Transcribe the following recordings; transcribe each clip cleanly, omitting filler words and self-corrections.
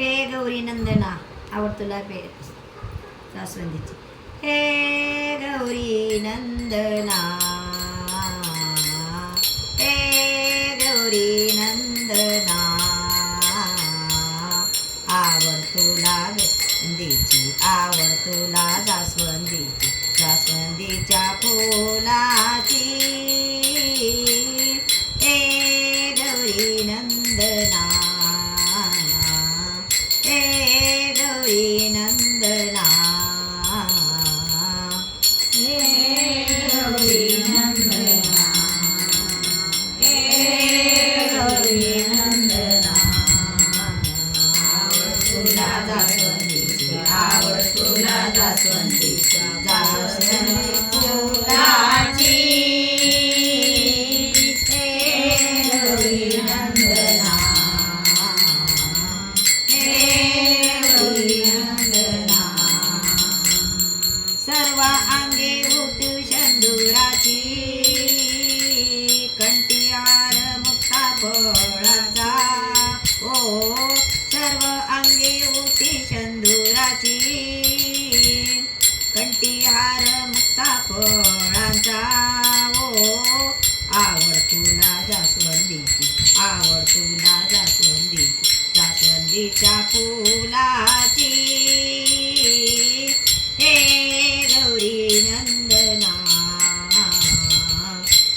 हे गौरी नंदना आवड तुला जास्वंदीची. हे गौरी नंदना, हे गौरी नंदना, आवड तुला जास्वंदीची, आवड तुला जास्वंदीची, जास्वंदीच्या फुलाची. हे गौरी नंदना, हे गौरी नंदना, हे गौरी नंदना, हे गौरी नंदना, आवड तुला जास्वंदीची, आवड तुला जास्वंदीची, जास्वंदी फुलाची. हे गौरी नंदना, हे गौरी नंदना, सर्व अंगे उठू शेंदुराची, कंठीहार मुक्ता फळाचा. ओ सर्व अंगे उठी शेंदुराची, कंठीहार मुक्ता फळांचा. ओ आवड तुला जास्वंदीची, आवड तुला जास्वंदीची, जास्वंदीच्या फुलाची. हे गौरी नंदना,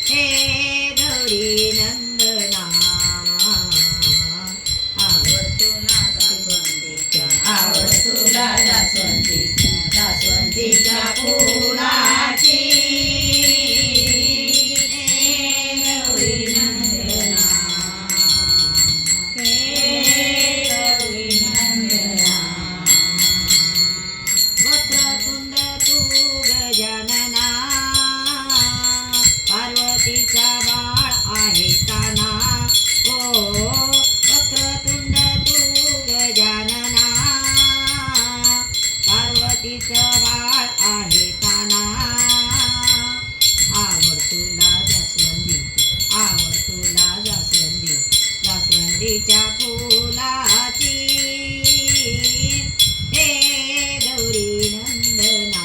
हे गौरी नंदना, आवड तुला जास्वंदीच्या, आवड तुला जास्वंदीच्या, जास्वंदीच्या फुलाची. हे गौरी नंदना, हे गौरी नंदना, वक्रतुंड तू गजानना, पार्वतीचा बाळ आहे काना. ओ वक्रतुंड तू गजानना, पार्वतीचं बाळ आहे काना. आवड तुला जास्वंदीची, आवड तुला जास्वंदी, जास्वंदीच्या फुलाची. हे गौरी नंदना,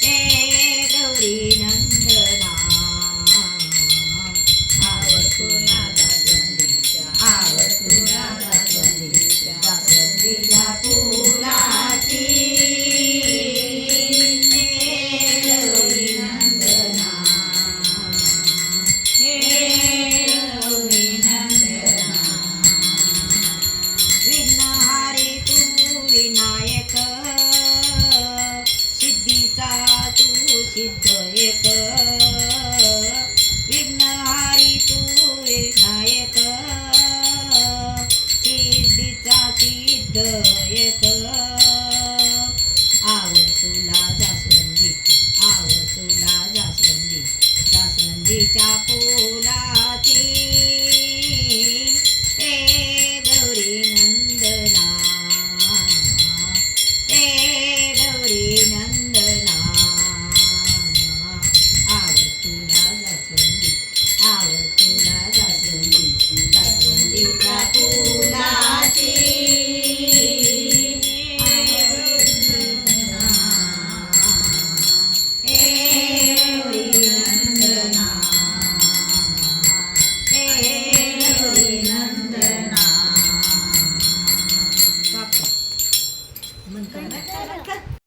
हे गौरी नंदना, आवड तुला जास्वंदीच्या, आवड तुला जास्वंदीच्या, जास्वंदीच्या फुलाची. हे गौरी नंदना, हे गौरी नंदना, विघ्नहारी तू विनायक, सिद्धीचा तू सिद्ध एक. विघ्नहारी तू विनायक, सिद्धीचा सिद्ध एक. आवड तुला जास्वंदीची, आवड तुला जास्वंदी, जास्वंदीच्या फुलाची. हे गौरी नंदना, हे गौरी नंदना, आवड तुला जास्वंदी, आवड तुला जास्वंदीची, जास्वंदीच्या फुलाची. हे गौरी नंदना, हे गौरी नंदना. बाप्पा म्हणतो